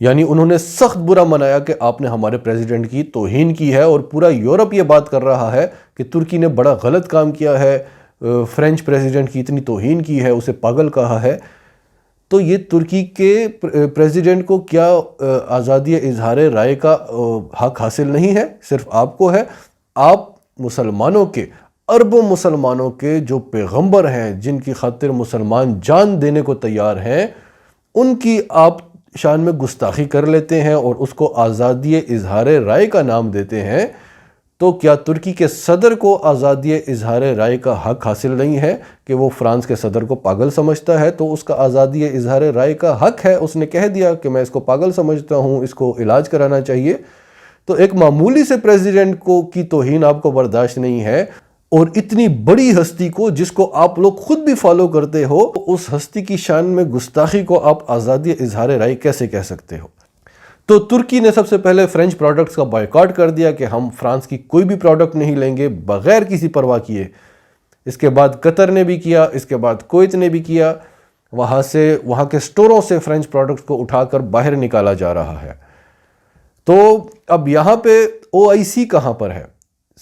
یعنی انہوں نے سخت برا منایا کہ آپ نے ہمارے پریزیڈنٹ کی توہین کی ہے، اور پورا یورپ یہ بات کر رہا ہے کہ ترکی نے بڑا غلط کام کیا ہے، فرینچ پریزیڈنٹ کی اتنی توہین کی ہے، اسے پاگل کہا ہے۔ تو یہ ترکی کے پریزیڈنٹ کو کیا آزادی اظہار رائے کا حق حاصل نہیں ہے؟ صرف آپ کو ہے۔ آپ مسلمانوں کے، اربوں مسلمانوں کے جو پیغمبر ہیں، جن کی خاطر مسلمان جان دینے کو تیار ہیں، ان کی آپ شان میں گستاخی کر لیتے ہیں اور اس کو آزادی اظہار رائے کا نام دیتے ہیں۔ تو کیا ترکی کے صدر کو آزادی اظہار رائے کا حق حاصل نہیں ہے کہ وہ فرانس کے صدر کو پاگل سمجھتا ہے تو اس کا آزادی اظہار رائے کا حق ہے؟ اس نے کہہ دیا کہ میں اس کو پاگل سمجھتا ہوں، اس کو علاج کرانا چاہیے۔ تو ایک معمولی سے پریزیڈنٹ کو کی توہین آپ کو برداشت نہیں ہے، اور اتنی بڑی ہستی کو جس کو آپ لوگ خود بھی فالو کرتے ہو، اس ہستی کی شان میں گستاخی کو آپ آزادی اظہار رائے کیسے کہہ سکتے ہو؟ تو ترکی نے سب سے پہلے فرینچ پروڈکٹس کا بائیکاٹ کر دیا کہ ہم فرانس کی کوئی بھی پروڈکٹ نہیں لیں گے بغیر کسی پرواہ کیے۔ اس کے بعد قطر نے بھی کیا، اس کے بعد کویت نے بھی کیا۔ وہاں کے سٹوروں سے فرینچ پروڈکٹس کو اٹھا کر باہر نکالا جا رہا ہے۔ تو اب یہاں پہ OIC کہاں پر ہے؟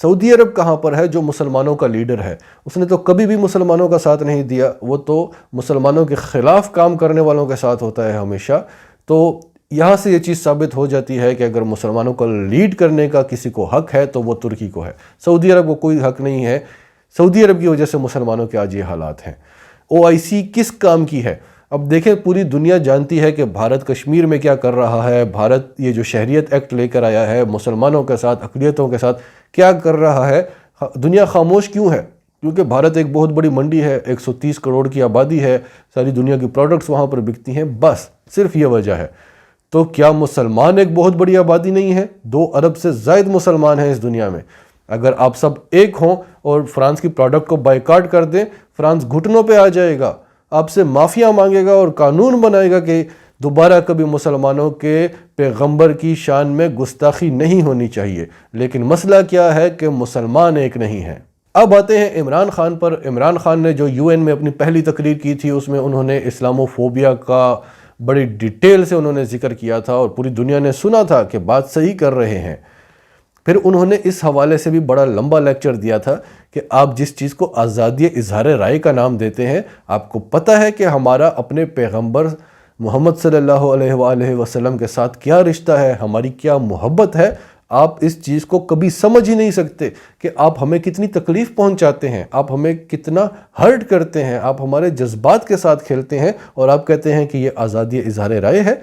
سعودی عرب کہاں پر ہے جو مسلمانوں کا لیڈر ہے؟ اس نے تو کبھی بھی مسلمانوں کا ساتھ نہیں دیا، وہ تو مسلمانوں کے خلاف کام کرنے والوں کے ساتھ ہوتا ہے ہمیشہ۔ تو یہاں سے یہ چیز ثابت ہو جاتی ہے کہ اگر مسلمانوں کو لیڈ کرنے کا کسی کو حق ہے تو وہ ترکی کو ہے، سعودی عرب کو کوئی حق نہیں ہے۔ سعودی عرب کی وجہ سے مسلمانوں کے آج یہ حالات ہیں۔ OIC کس کام کی ہے؟ اب دیکھیں، پوری دنیا جانتی ہے کہ بھارت کشمیر میں کیا کر رہا ہے، بھارت یہ جو شہریت ایکٹ لے کر آیا ہے مسلمانوں کے ساتھ، اقلیتوں کے ساتھ کیا کر رہا ہے۔ دنیا خاموش کیوں ہے؟ کیونکہ بھارت ایک بہت بڑی منڈی ہے، 130 کروڑ کی آبادی ہے، ساری دنیا کی پروڈکٹس وہاں پر بکتی ہیں، بس صرف یہ وجہ ہے۔ تو کیا مسلمان ایک بہت بڑی آبادی نہیں ہے؟ 2 ارب سے زائد مسلمان ہیں اس دنیا میں۔ اگر آپ سب ایک ہوں اور فرانس کی پروڈکٹ کو بائیکاٹ کر دیں، فرانس گھٹنوں پہ آ جائے گا، آپ سے معافیاں مانگے گا اور قانون بنائے گا کہ دوبارہ کبھی مسلمانوں کے پیغمبر کی شان میں گستاخی نہیں ہونی چاہیے۔ لیکن مسئلہ کیا ہے کہ مسلمان ایک نہیں ہیں۔ اب آتے ہیں عمران خان پر۔ عمران خان نے جو UN میں اپنی پہلی تقریر کی تھی، اس میں انہوں نے اسلاموفوبیا کا بڑی ڈیٹیل سے انہوں نے ذکر کیا تھا اور پوری دنیا نے سنا تھا کہ بات صحیح کر رہے ہیں۔ پھر انہوں نے اس حوالے سے بھی بڑا لمبا لیکچر دیا تھا کہ آپ جس چیز کو آزادی اظہار رائے کا نام دیتے ہیں، آپ کو پتہ ہے کہ ہمارا اپنے پیغمبر محمد صلی اللہ علیہ وآلہ وسلم کے ساتھ کیا رشتہ ہے، ہماری کیا محبت ہے۔ آپ اس چیز کو کبھی سمجھ ہی نہیں سکتے کہ آپ ہمیں کتنی تکلیف پہنچاتے ہیں، آپ ہمیں کتنا ہرٹ کرتے ہیں، آپ ہمارے جذبات کے ساتھ کھیلتے ہیں، اور آپ کہتے ہیں کہ یہ آزادی اظہار رائے ہے۔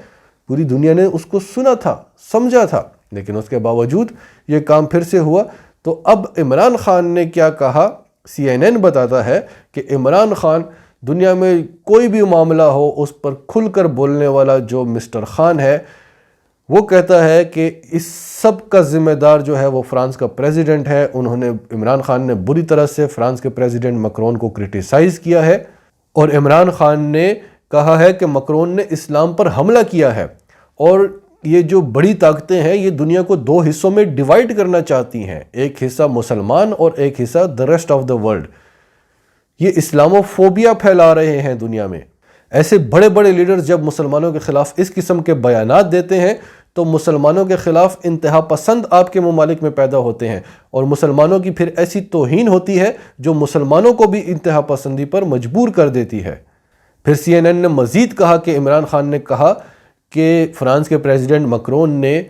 پوری دنیا نے اس کو سنا تھا، سمجھا تھا، لیکن اس کے باوجود یہ کام پھر سے ہوا۔ تو اب عمران خان نے کیا کہا؟ CNN بتاتا ہے کہ عمران خان دنیا میں کوئی بھی معاملہ ہو اس پر کھل کر بولنے والا جو مسٹر خان ہے، وہ کہتا ہے کہ اس سب کا ذمہ دار جو ہے وہ فرانس کا پریزیڈنٹ ہے۔ عمران خان نے بری طرح سے فرانس کے پریزیڈنٹ مکرون کو کرٹیسائز کیا ہے، اور عمران خان نے کہا ہے کہ مکرون نے اسلام پر حملہ کیا ہے، اور یہ جو بڑی طاقتیں ہیں یہ دنیا کو 2 حصوں میں ڈیوائیڈ کرنا چاہتی ہیں، ایک حصہ مسلمان اور ایک حصہ the rest of the world۔ یہ اسلاموفوبیا پھیلا رہے ہیں دنیا میں۔ ایسے بڑے بڑے لیڈرز جب مسلمانوں کے خلاف اس قسم کے بیانات دیتے ہیں تو مسلمانوں کے خلاف انتہا پسند آپ کے ممالک میں پیدا ہوتے ہیں، اور مسلمانوں کی پھر ایسی توہین ہوتی ہے جو مسلمانوں کو بھی انتہا پسندی پر مجبور کر دیتی ہے۔ پھر CNN نے مزید کہا کہ عمران خان نے کہا کہ فرانس کے پریزیڈنٹ مکرون نے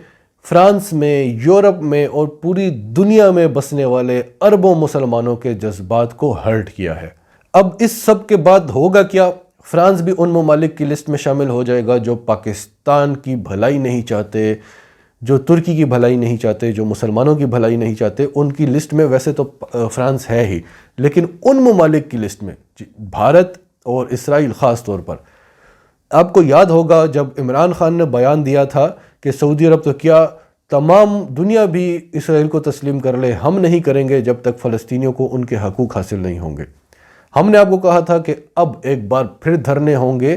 فرانس میں، یورپ میں اور پوری دنیا میں بسنے والے اربوں مسلمانوں کے جذبات کو ہرٹ کیا ہے۔ اب اس سب کے بعد ہوگا کیا؟ فرانس بھی ان ممالک کی لسٹ میں شامل ہو جائے گا جو پاکستان کی بھلائی نہیں چاہتے، جو ترکی کی بھلائی نہیں چاہتے، جو مسلمانوں کی بھلائی نہیں چاہتے۔ ان کی لسٹ میں ویسے تو فرانس ہے ہی، لیکن ان ممالک کی لسٹ میں بھارت اور اسرائیل خاص طور پر۔ آپ کو یاد ہوگا جب عمران خان نے بیان دیا تھا کہ سعودی عرب تو کیا تمام دنیا بھی اسرائیل کو تسلیم کر لے، ہم نہیں کریں گے جب تک فلسطینیوں کو ان کے حقوق حاصل نہیں ہوں گے۔ ہم نے آپ کو کہا تھا کہ اب ایک بار پھر دھرنے ہوں گے،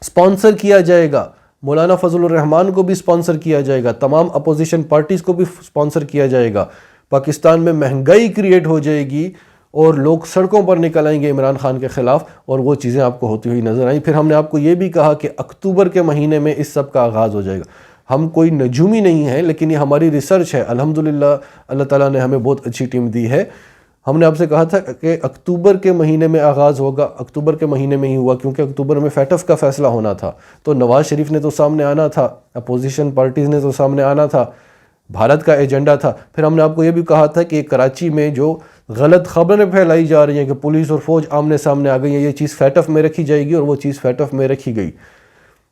سپانسر کیا جائے گا، مولانا فضل الرحمان کو بھی سپانسر کیا جائے گا، تمام اپوزیشن پارٹیز کو بھی سپانسر کیا جائے گا۔ پاکستان میں مہنگائی کریٹ ہو جائے گی اور لوگ سڑکوں پر نکل آئیں گے عمران خان کے خلاف، اور وہ چیزیں آپ کو ہوتی ہوئی نظر آئیں۔ پھر ہم نے آپ کو یہ بھی کہا کہ اکتوبر کے مہینے میں اس سب کا آغاز ہو جائے گا۔ ہم کوئی نجومی نہیں ہیں، لیکن یہ ہماری ریسرچ ہے، الحمدللہ اللہ تعالیٰ نے ہمیں بہت اچھی ٹیم دی ہے۔ ہم نے آپ سے کہا تھا کہ اکتوبر کے مہینے میں آغاز ہوگا، اکتوبر کے مہینے میں ہی ہوا، کیونکہ اکتوبر میں فیٹف کا فیصلہ ہونا تھا، تو نواز شریف نے تو سامنے آنا تھا، اپوزیشن پارٹیز نے تو سامنے آنا تھا، بھارت کا ایجنڈا تھا۔ پھر ہم نے آپ کو یہ بھی کہا تھا کہ کراچی میں جو غلط خبریں پھیلائی جا رہی ہیں کہ پولیس اور فوج آمنے سامنے آ گئی ہیں، یہ چیز فیٹف میں رکھی جائے گی، اور وہ چیز فیٹف میں رکھی گئی۔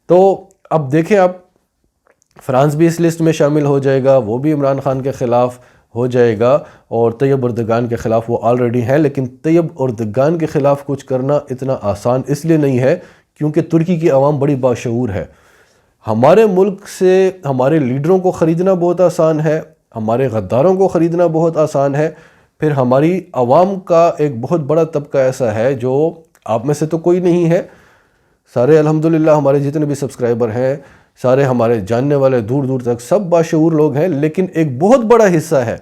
تو اب دیکھیں آپ، فرانس بھی اس لسٹ میں شامل ہو جائے گا، وہ بھی عمران خان کے خلاف ہو جائے گا، اور طیب اردگان کے خلاف وہ آلریڈی ہیں۔ لیکن طیب اردگان کے خلاف کچھ کرنا اتنا آسان اس لیے نہیں ہے کیونکہ ترکی کی عوام بڑی باشعور ہے۔ ہمارے ملک سے ہمارے لیڈروں کو خریدنا بہت آسان ہے، ہمارے غداروں کو خریدنا بہت آسان ہے، پھر ہماری عوام کا ایک بہت بڑا طبقہ ایسا ہے جو آپ میں سے تو کوئی نہیں ہے، سارے الحمدللہ ہمارے جتنے بھی سبسکرائبر ہیں، سارے ہمارے جاننے والے دور دور تک سب باشعور لوگ ہیں، لیکن ایک بہت بڑا حصہ ہے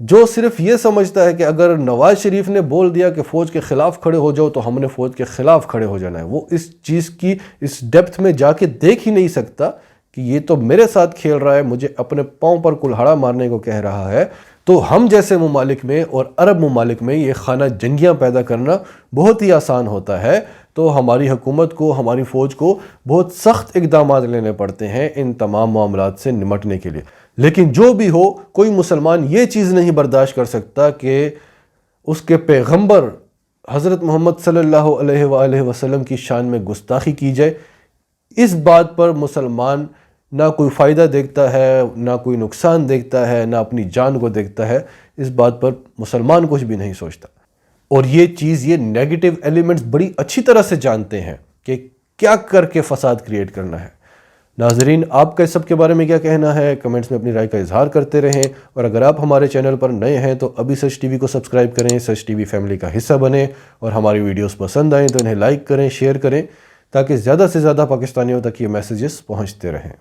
جو صرف یہ سمجھتا ہے کہ اگر نواز شریف نے بول دیا کہ فوج کے خلاف کھڑے ہو جاؤ تو ہم نے فوج کے خلاف کھڑے ہو جانا ہے۔ وہ اس چیز کی اس ڈیپتھ میں جا کے دیکھ ہی نہیں سکتا کہ یہ تو میرے ساتھ کھیل رہا ہے، مجھے اپنے پاؤں پر کلہاڑا مارنے کو کہہ رہا ہے۔ تو ہم جیسے ممالک میں اور عرب ممالک میں یہ خانہ جنگیاں پیدا کرنا بہت ہی آسان ہوتا ہے، تو ہماری حکومت کو، ہماری فوج کو بہت سخت اقدامات لینے پڑتے ہیں ان تمام معاملات سے نمٹنے کے لیے۔ لیکن جو بھی ہو، کوئی مسلمان یہ چیز نہیں برداشت کر سکتا کہ اس کے پیغمبر حضرت محمد صلی اللہ علیہ وآلہ وسلم کی شان میں گستاخی کی جائے۔ اس بات پر مسلمان نہ کوئی فائدہ دیکھتا ہے، نہ کوئی نقصان دیکھتا ہے، نہ اپنی جان کو دیکھتا ہے، اس بات پر مسلمان کچھ بھی نہیں سوچتا۔ اور یہ چیز، یہ نیگیٹو ایلیمنٹس بڑی اچھی طرح سے جانتے ہیں کہ کیا کر کے فساد کریٹ کرنا ہے۔ ناظرین، آپ کا اس سب کے بارے میں کیا کہنا ہے؟ کمنٹس میں اپنی رائے کا اظہار کرتے رہیں، اور اگر آپ ہمارے چینل پر نئے ہیں تو ابھی سچ ٹی وی کو سبسکرائب کریں، سچ ٹی وی فیملی کا حصہ بنیں، اور ہماری ویڈیوز پسند آئیں تو انہیں لائک کریں، شیئر کریں، تاکہ زیادہ سے زیادہ پاکستانیوں تک یہ میسیجز پہنچتے رہیں۔